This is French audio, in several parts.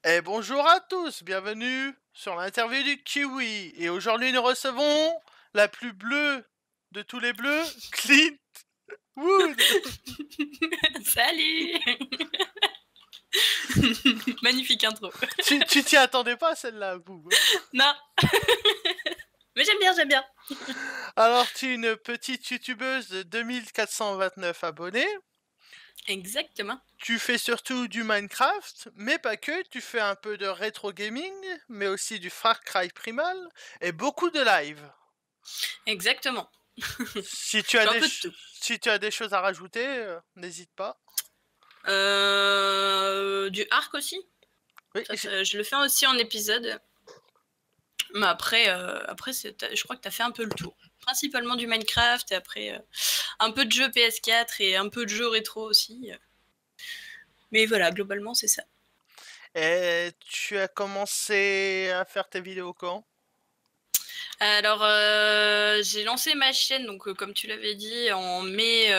Et bonjour à tous, bienvenue sur l'interview du Kiwi. Et aujourd'hui, nous recevons la plus bleue de tous les bleus, Clint Wood. Salut. Magnifique intro. Tu t'y attendais pas celle-là, vous? Non. Mais j'aime bien, j'aime bien. Alors, tu es une petite youtubeuse de 2429 abonnés. Exactement. Tu fais surtout du Minecraft, mais pas que. Tu fais un peu de rétro gaming, mais aussi du Far Cry Primal et beaucoup de live. Exactement. Si tu Je as fais un des, peu de tout. si tu as des choses à rajouter, n'hésite pas. Du arc aussi. Oui, Je le fais aussi en épisode. Mais après, je crois que tu as fait un peu le tour. Principalement du Minecraft et après un peu de jeux PS4 et un peu de jeux rétro aussi. Mais voilà, globalement, c'est ça. Et tu as commencé à faire tes vidéos quand? Alors, j'ai lancé ma chaîne, donc comme tu l'avais dit, en mai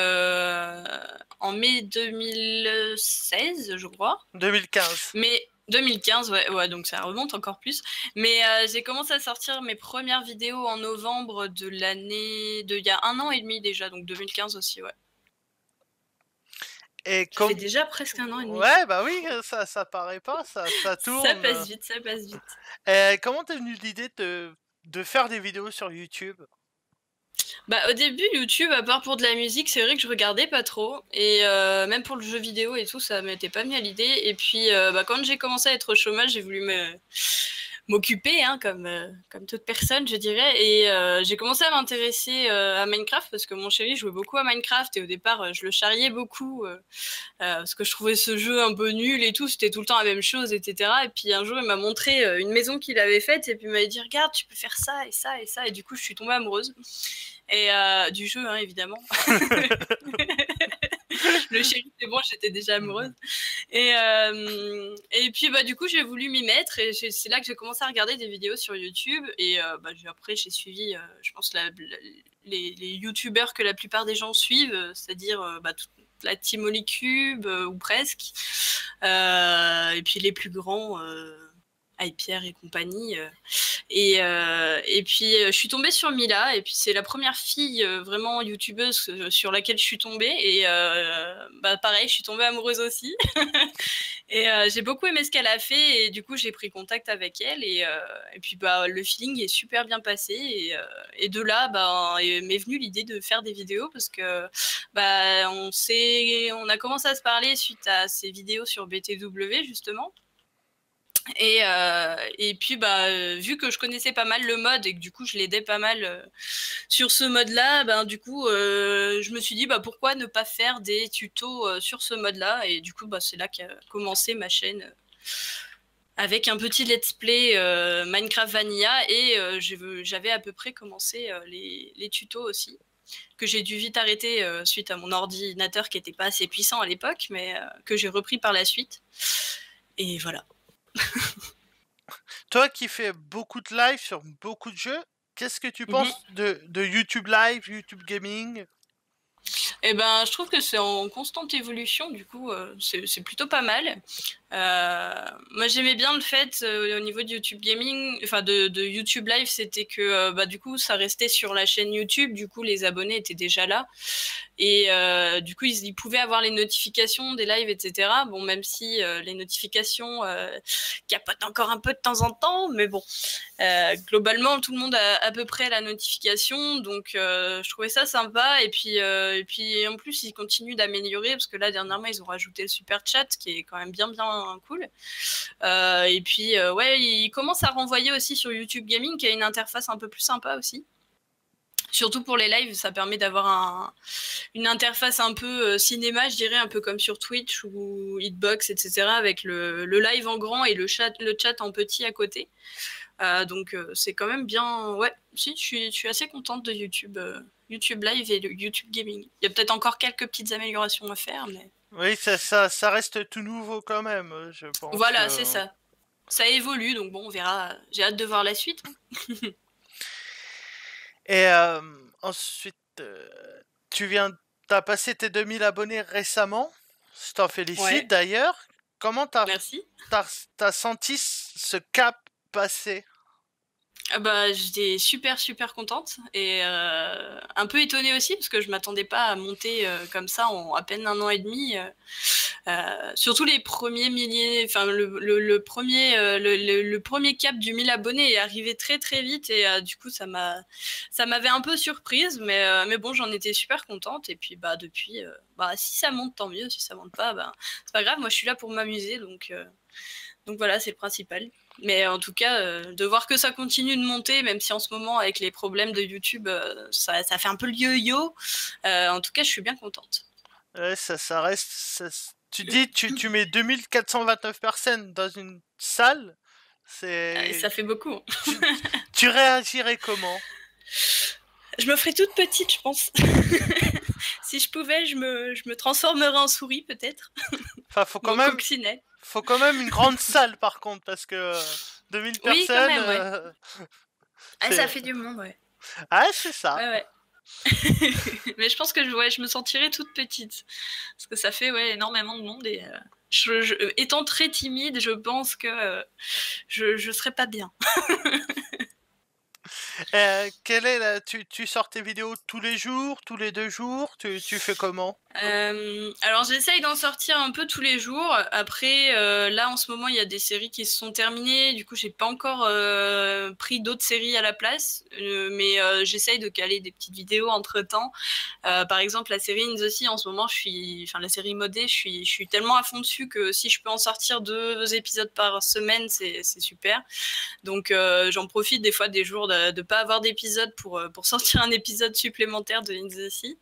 2016, je crois. 2015. Mais 2015, ouais, donc ça remonte encore plus. Mais j'ai commencé à sortir mes premières vidéos en novembre de l'année il y a 1 an et demi déjà, donc 2015 aussi, ouais. Et Ça fait comme... déjà presque 1 an et demi. Ouais, bah oui, ça paraît pas, ça Ça tourne. passe vite, ça passe vite. Et comment t'es venue l'idée de faire des vidéos sur YouTube? Bah, au début, YouTube, à part pour de la musique, c'est vrai que je regardais pas trop. Et même pour le jeu vidéo et tout, ça m'était pas mis à l'idée. Et puis, quand j'ai commencé à être au chômage, j'ai voulu m'occuper, hein, comme toute personne, je dirais. Et j'ai commencé à m'intéresser à Minecraft parce que mon chéri jouait beaucoup à Minecraft. Et au départ, je le charriais beaucoup parce que je trouvais ce jeu un peu nul et tout. C'était tout le temps la même chose, etc. Et puis un jour, il m'a montré une maison qu'il avait faite. Et puis il m'a dit, regarde, tu peux faire ça et ça et ça. Et du coup, je suis tombée amoureuse. Et du jeu, hein, évidemment. Le chéri, c'est bon, j'étais déjà amoureuse. Et puis, du coup, j'ai voulu m'y mettre. Et c'est là que j'ai commencé à regarder des vidéos sur YouTube. Et après, j'ai suivi, je pense, les youtubeurs que la plupart des gens suivent, c'est-à-dire toute la team Holycube, ou presque. Et puis les plus grands, Pierre et compagnie. Et puis, je suis tombée sur Mila, et puis c'est la première fille vraiment youtubeuse sur laquelle je suis tombée. Et pareil, je suis tombée amoureuse aussi. Et j'ai beaucoup aimé ce qu'elle a fait, et du coup, j'ai pris contact avec elle. Et puis, le feeling est super bien passé. Et de là, m'est venue l'idée de faire des vidéos parce que on a commencé à se parler suite à ces vidéos sur BTW, justement. Et puis, vu que je connaissais pas mal le mode et que du coup, je l'aidais pas mal sur ce mode-là, du coup, je me suis dit, pourquoi ne pas faire des tutos sur ce mode-là. Et du coup, c'est là qu'a commencé ma chaîne avec un petit let's play Minecraft Vanilla. Et j'avais à peu près commencé les tutos aussi, que j'ai dû vite arrêter suite à mon ordinateur qui n'était pas assez puissant à l'époque, mais que j'ai repris par la suite. Et voilà. Toi qui fais beaucoup de live sur beaucoup de jeux, qu'est-ce que tu Mhm. penses de YouTube Live, YouTube Gaming? Eh ben, je trouve que c'est en constante évolution, du coup, c'est plutôt pas mal. Moi, j'aimais bien le fait, au niveau de YouTube Gaming, enfin de YouTube Live, c'était que du coup, ça restait sur la chaîne YouTube, du coup, les abonnés étaient déjà là. Et du coup, ils pouvaient avoir les notifications des lives, etc. Bon, même si les notifications capotent encore un peu de temps en temps, mais bon, globalement, tout le monde a à peu près la notification, donc je trouvais ça sympa. Et puis en plus, ils continuent d'améliorer parce que là, dernièrement, ils ont rajouté le super chat qui est quand même bien cool. Et puis ouais, ils commencent à renvoyer aussi sur YouTube Gaming qui a une interface un peu plus sympa aussi. Surtout pour les lives, ça permet d'avoir une interface un peu cinéma, je dirais, un peu comme sur Twitch ou Hitbox, etc., avec le live en grand et le chat en petit à côté. Donc c'est quand même bien. Ouais, si, je suis assez contente de YouTube, YouTube Live et le YouTube Gaming. Il y a peut-être encore quelques petites améliorations à faire, mais Oui, ça reste tout nouveau quand même, je pense. voilà, c'est ça. Ça évolue, donc bon, on verra. J'ai hâte de voir la suite. Et ensuite, t'as passé tes 2000 abonnés récemment. Je t'en félicite Ouais. d'ailleurs. comment Merci. t'as senti ce cap passer? Ah bah, j'étais super, super contente et un peu étonnée aussi parce que je m'attendais pas à monter comme ça en à peine 1 an et demi. Surtout les premiers milliers, enfin le premier cap du 1000 abonnés est arrivé très très vite et du coup ça m'avait un peu surprise, mais bon, j'en étais super contente et puis bah depuis, bah si ça monte tant mieux, si ça monte pas, bah c'est pas grave, moi je suis là pour m'amuser donc voilà, c'est le principal. Mais en tout cas, de voir que ça continue de monter, même si en ce moment, avec les problèmes de YouTube, ça fait un peu le yo-yo, en tout cas, je suis bien contente. Ouais, ça reste. Tu dis, tu mets 2429 personnes dans une salle, Ça c'est. fait beaucoup. Tu, tu réagirais comment? Je me ferais toute petite, je pense. Si je pouvais, je me transformerais en souris, peut-être. Enfin, Ou en coccinelle. faut quand même une grande salle par contre, parce que 2000 Oui, quand personnes, même, ouais. Ah, ça c'est. fait du monde, ouais. Ah, c'est ça. Ouais, ouais. Mais je pense que je me sentirais toute petite. Parce que ça fait ouais, énormément de monde et étant très timide, je pense que je serais pas bien. Quelle est tu sors tes vidéos tous les jours, tous les 2 jours, tu fais comment? Alors j'essaye d'en sortir un peu tous les jours. Après, là en ce moment il y a des séries qui se sont terminées. Du coup, j'ai pas encore pris d'autres séries à la place, mais j'essaye de caler des petites vidéos entre temps. Par exemple, la série In the Sea en ce moment, la série modée, je suis tellement à fond dessus que si je peux en sortir 2 épisodes par semaine, c'est super. Donc j'en profite des fois des jours de ne pas avoir d'épisode pour sortir un épisode supplémentaire de In the Sea.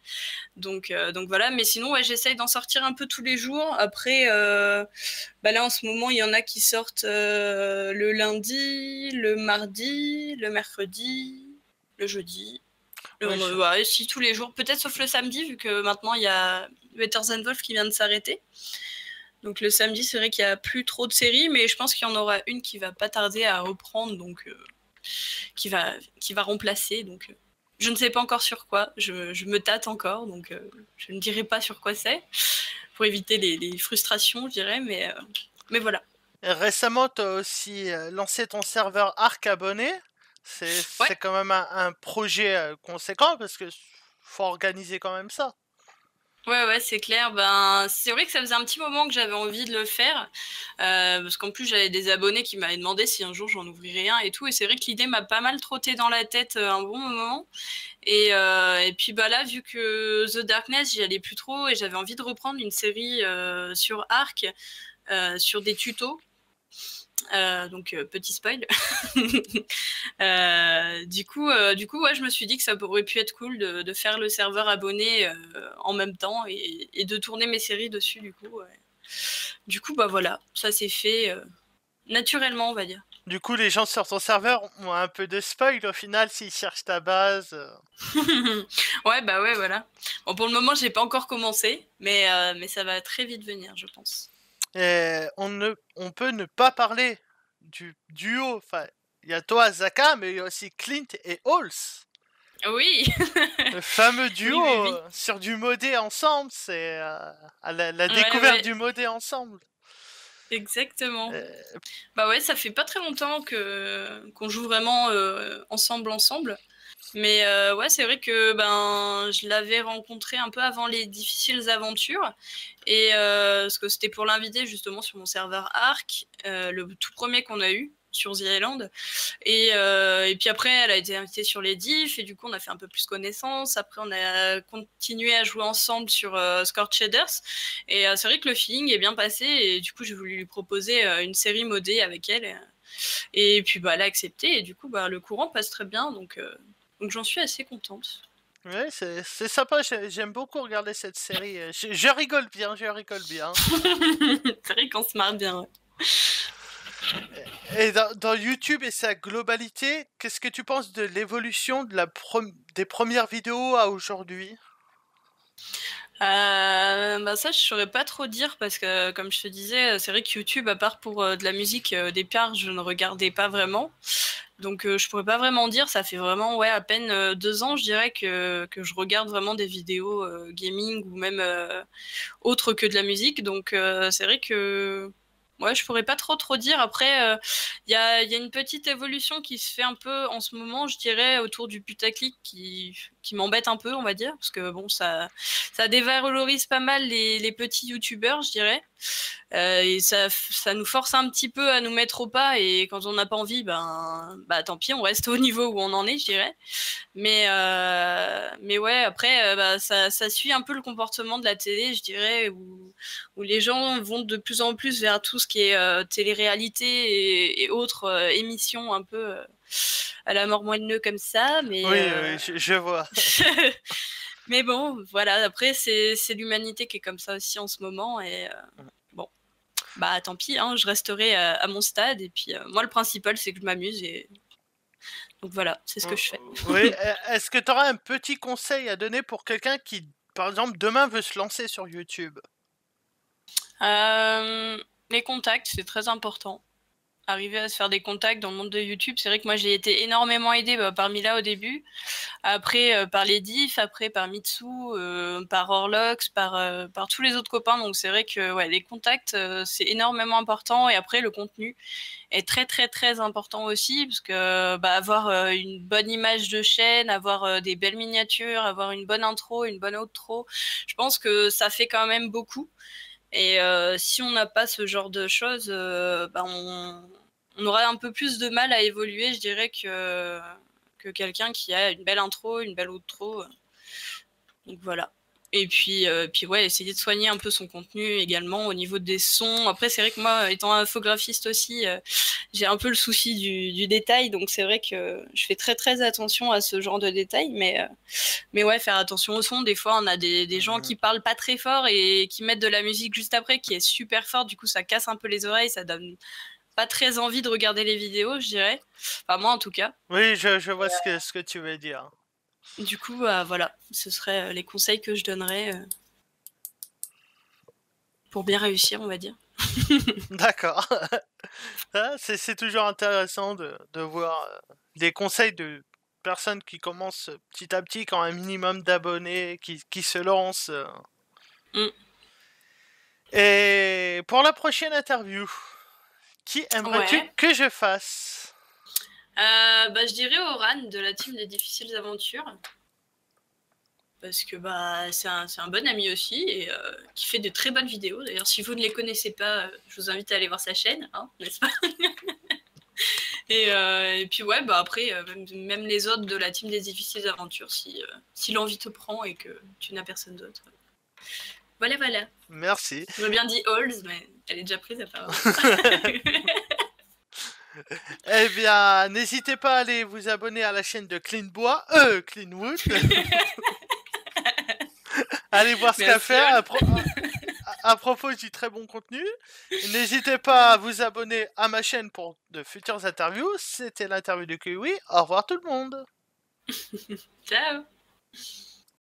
Donc voilà, mais sinon ouais, j'essaye d'en sortir un peu tous les jours. Après, bah là en ce moment, il y en a qui sortent le lundi, le mardi, le mercredi, le jeudi. Ouais, Ouais, si tous les jours, peut-être sauf le samedi, vu que maintenant il y a Better Than Wolf qui vient de s'arrêter. Donc le samedi, c'est vrai qu'il n'y a plus trop de séries, mais je pense qu'il y en aura une qui va pas tarder à reprendre, donc qui va remplacer. Donc je ne sais pas encore sur quoi. Je me tâte encore, donc je ne dirai pas sur quoi c'est pour éviter les frustrations, je dirais. Mais voilà. Et récemment, tu as aussi lancé ton serveur Arc abonné. Ouais. C'est quand même un projet conséquent parce que faut organiser quand même ça. Ouais, c'est clair. Ben, c'est vrai que ça faisait un petit moment que j'avais envie de le faire, parce qu'en plus j'avais des abonnés qui m'avaient demandé si un jour j'en ouvrirais un et tout. Et c'est vrai que l'idée m'a pas mal trotté dans la tête un bon moment. Et puis bah là, vu que The Darkness, j'y allais plus trop et j'avais envie de reprendre une série sur Arc, sur des tutos. Donc petit spoil. Du coup, ouais, je me suis dit que ça aurait pu être cool de faire le serveur abonné en même temps et de tourner mes séries dessus. Du coup, bah voilà, ça s'est fait naturellement, on va dire. Du coup, les gens sur ton serveur ont un peu de spoil au final s'ils cherchent ta base. Ouais, bah ouais, voilà. Bon, pour le moment, j'ai pas encore commencé, mais ça va très vite venir, je pense. Et on peut ne pas parler du duo. Enfin, il y a toi, Zaka, mais il y a aussi Clint et Halls. Oui, Le fameux oui, duo oui, oui. sur du modé ensemble, c'est à la Ouais, découverte ouais, du modé ensemble. exactement. Euh, Bah ouais, ça fait pas très longtemps qu'on joue vraiment ensemble. Mais ouais, c'est vrai que ben je l'avais rencontré un peu avant les difficiles aventures et parce que c'était pour l'inviter justement sur mon serveur Arc, le tout premier qu'on a eu sur The Island. Et puis après, elle a été invitée sur les diffs et du coup, on a fait un peu plus connaissance. Après, on a continué à jouer ensemble sur Scorched Shaders. Et c'est vrai que le feeling est bien passé et du coup, j'ai voulu lui proposer une série modée avec elle. Et puis, bah, elle a accepté et du coup, bah, le courant passe très bien. Donc j'en suis assez contente. Ouais, c'est sympa, j'aime beaucoup regarder cette série. Je rigole bien, je rigole bien. C'est vrai qu'on se marre bien. Ouais. Et dans YouTube et sa globalité, qu'est-ce que tu penses de l'évolution des premières vidéos à aujourd'hui? Bah ça, je saurais pas trop dire parce que, comme je te disais, c'est vrai que YouTube, à part pour de la musique, des parts, je ne regardais pas vraiment. Donc, je pourrais pas vraiment dire. Ça fait vraiment, ouais, à peine 2 ans, je dirais que je regarde vraiment des vidéos gaming ou même autres que de la musique. Donc, c'est vrai que Ouais, je pourrais pas trop dire. Après, il y a une petite évolution qui se fait un peu en ce moment, je dirais, autour du putaclic qui m'embête un peu, on va dire, parce que bon, ça dévalorise pas mal les petits youtubeurs, je dirais. Et ça nous force un petit peu à nous mettre au pas, et quand on n'a pas envie, bah tant pis, on reste au niveau où on en est, je dirais. Mais ouais, après, bah, ça suit un peu le comportement de la télé, je dirais, où les gens vont de plus en plus vers tout ce qui est télé-réalité et autres émissions un peu à la mort moelleux comme ça. Mais, Oui, je vois. mais bon, voilà, après, c'est l'humanité qui est comme ça aussi en ce moment. Et bon, bah tant pis, hein, je resterai à mon stade. Et puis, moi, le principal, c'est que je m'amuse. Et donc voilà, c'est ce que je fais. Oui, est-ce que tu auras un petit conseil à donner pour quelqu'un qui, par exemple, demain veut se lancer sur YouTube? Les contacts, c'est très important. Arriver à se faire des contacts dans le monde de YouTube, c'est vrai que moi j'ai été énormément aidée par Mila au début, après par les diffs, après par Mitsu, par Orlox, par tous les autres copains. Donc c'est vrai que ouais, les contacts c'est énormément important, et après le contenu est très important aussi, parce que avoir une bonne image de chaîne, avoir des belles miniatures, avoir une bonne intro, une bonne outro, je pense que ça fait quand même beaucoup. Et si on n'a pas ce genre de choses, on aura un peu plus de mal à évoluer, je dirais, que quelqu'un qui a une belle intro, une belle outro. Donc voilà. Et puis ouais, essayer de soigner un peu son contenu également au niveau des sons. Après, c'est vrai que moi, étant infographiste aussi, j'ai un peu le souci du détail. Donc c'est vrai que je fais très attention à ce genre de détails. Mais ouais, faire attention au son. Des fois, on a des gens qui parlent pas très fort et qui mettent de la musique juste après, qui est super forte. Du coup, ça casse un peu les oreilles. Ça donne pas très envie de regarder les vidéos, je dirais. Enfin, moi, en tout cas. Oui, je vois ce que tu veux dire. Du coup, voilà. Ce seraient les conseils que je donnerais pour bien réussir, on va dire. D'accord. C'est toujours intéressant de voir des conseils de personnes qui commencent petit à petit, qui ont un minimum d'abonnés, qui se lancent. Et pour la prochaine interview, qui aimerais-tu Ouais. que je fasse? Je dirais Oran de la team des difficiles aventures. Parce que c'est un bon ami aussi, et qui fait de très bonnes vidéos. D'ailleurs, si vous ne les connaissez pas, je vous invite à aller voir sa chaîne, hein, n'est-ce pas? Et puis ouais, après, même les autres de la team des difficiles aventures, si l'envie te prend et que tu n'as personne d'autre. Voilà. Merci. J'aurais bien dit Halls, mais elle est déjà prise apparemment. Eh bien, n'hésitez pas à aller vous abonner à la chaîne de Cleanwood. Allez voir ce qu'elle fait à propos du très bon contenu. N'hésitez pas à vous abonner à ma chaîne pour de futures interviews. C'était l'interview de Kiwi. Au revoir tout le monde. Ciao.